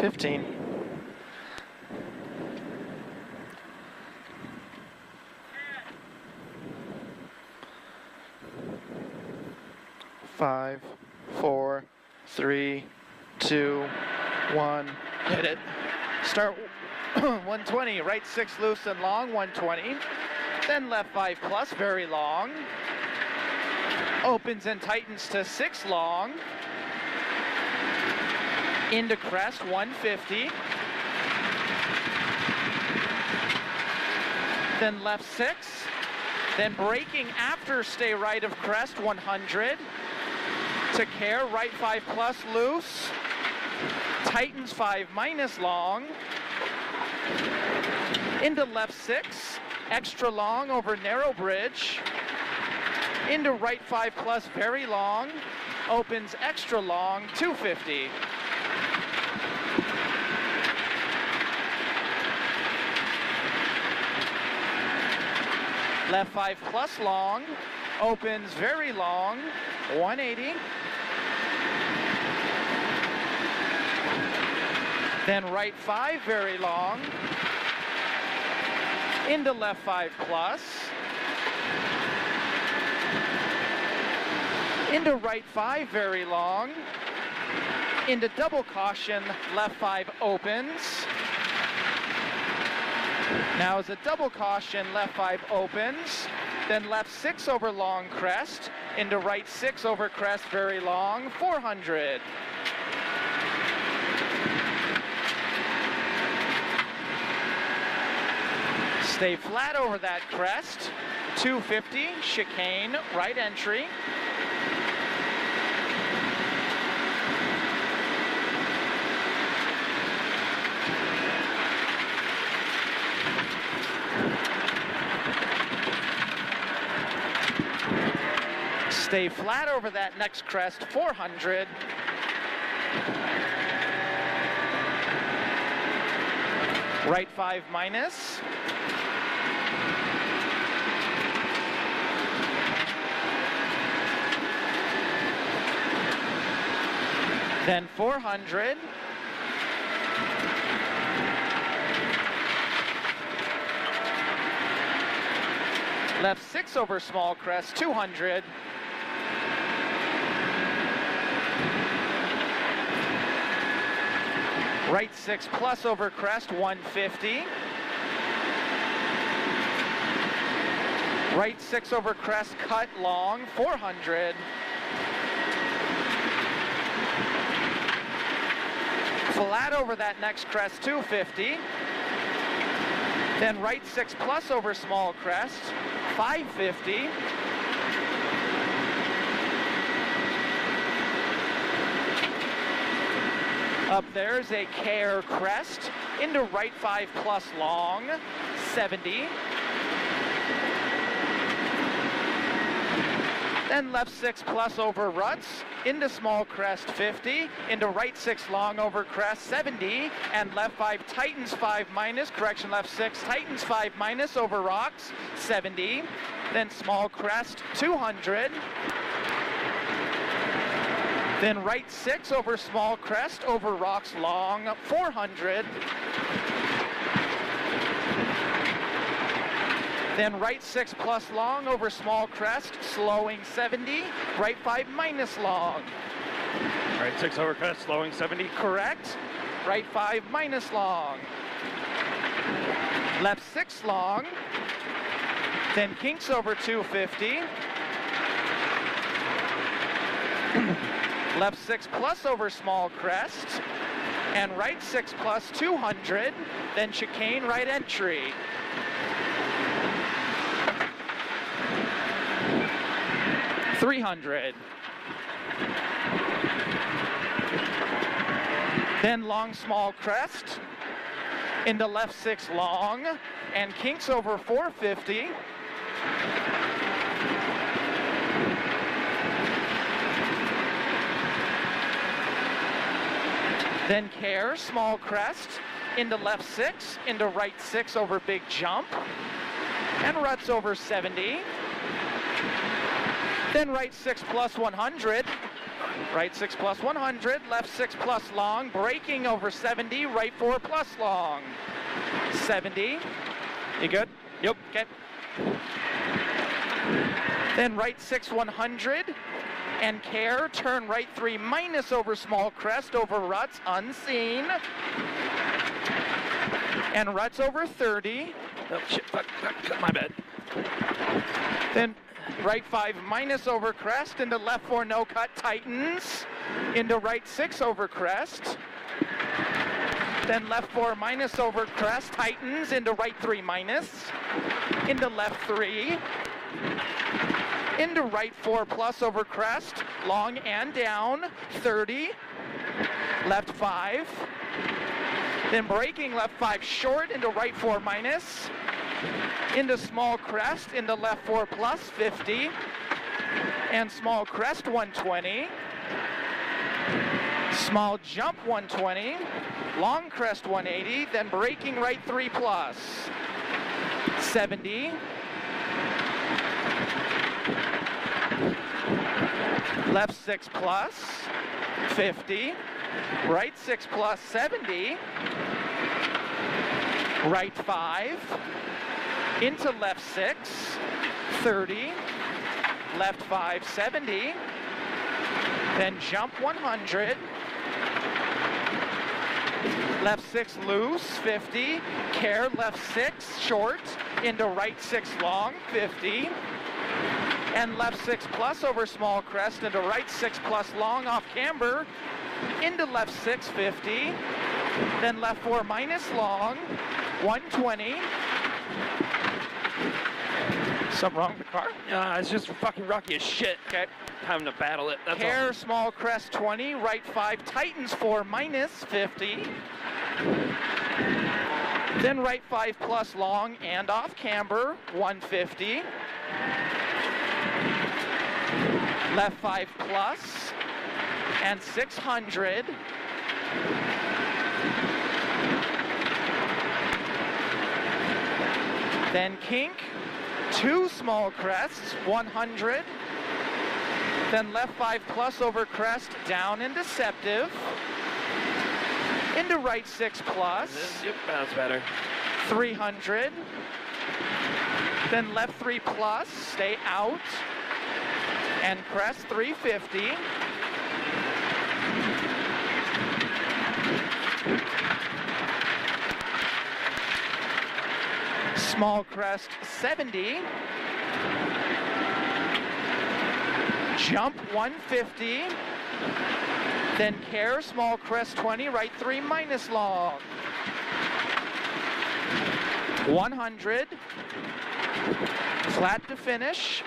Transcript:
15. Five, 4, 3, 2, 1. Hit it. Start 120. Right 6 loose and long, 120. Then left 5 plus, very long. Opens and tightens to 6 long. Into crest, 150. Then left 6. Then braking after stay right of crest, 100. To care, right 5 plus loose. Tightens 5 minus long. Into left 6. Extra long over narrow bridge. Into right 5 plus very long. Opens extra long, 250. Left 5 plus long, opens very long, 180. Then right 5 very long, into left 5 plus, into right 5 very long, into double caution, left 5 opens. Now is a double caution, left 5 opens, then left 6 over long crest, into right 6 over crest very long, 400. Stay flat over that crest, 250, chicane, right entry. Stay flat over that next crest, 400. Right 5 minus. Then 400. Left 6 over small crest, 200. Right 6 plus over crest, 150. Right 6 over crest, cut long, 400. Flat over that next crest, 250. Then right 6 plus over small crest, 550. Up there's a care crest, into right 5 plus long, 70. Then left 6 plus over ruts, into small crest 50, into right 6 long over crest 70, and left 5 tightens 5 minus, correction left 6, tightens 5 minus over rocks 70, then small crest 200. Then right 6 over small crest, over rocks long, 400. Then right 6 plus long over small crest, slowing 70. Right 5 minus long. Right 6 over crest, slowing 70. Correct. Right 5 minus long. Left 6 long. Then kinks over 250. Left 6 plus over small crest, and right 6 plus 200, then chicane right entry. $300. Then long small crest, into left 6 long, and kinks over 450. Then care, small crest, into left 6, into right 6 over big jump, and ruts over 70. Then right 6 plus 100, Right 6 plus 100, left 6 plus long, braking over 70, right 4 plus long. 70. You good? Yep. Okay. Then right 6 100 and care, turn right 3 minus over small crest over ruts, unseen. And ruts over 30. Oh, shit, fuck, my bad. Then right 5 minus over crest into left 4 no cut, tightens. Into right 6 over crest. Then left 4 minus over crest, tightens into right 3 minus. Into left 3. Into right 4 plus over crest, long and down, 30. Left 5. Then braking left 5 short into right 4 minus. Into small crest, into left 4 plus, 50. And small crest, 120. Small jump, 120. Long crest, 180. Then braking right 3 plus, 70. Left 6 plus, 50. Right 6 plus, 70. Right 5. Into left 6, 30. Left 5, 70. Then jump 100. Left 6 loose, 50. Care, left 6 short. Into right 6 long, 50. And left 6 plus over small crest into right 6 plus long off camber. Into left 6, 50. Then left 4 minus long, 120. Something wrong with the car? It's just fucking rocky as shit. Okay. Time to battle it. That's Care, all. small crest 20, right 5, tightens 4 minus 50. Then right 5 plus long and off camber, 150. Left 5 plus and 600. Then kink, 2 small crests, 100. Then left 5 plus over crest, down and deceptive. Into right 6 plus, Yep, that's better. 300. Then left 3 plus, stay out. And crest 350. Small crest 70. Jump 150. Then care, small crest 20, right 3 minus long. 100. Flat to finish.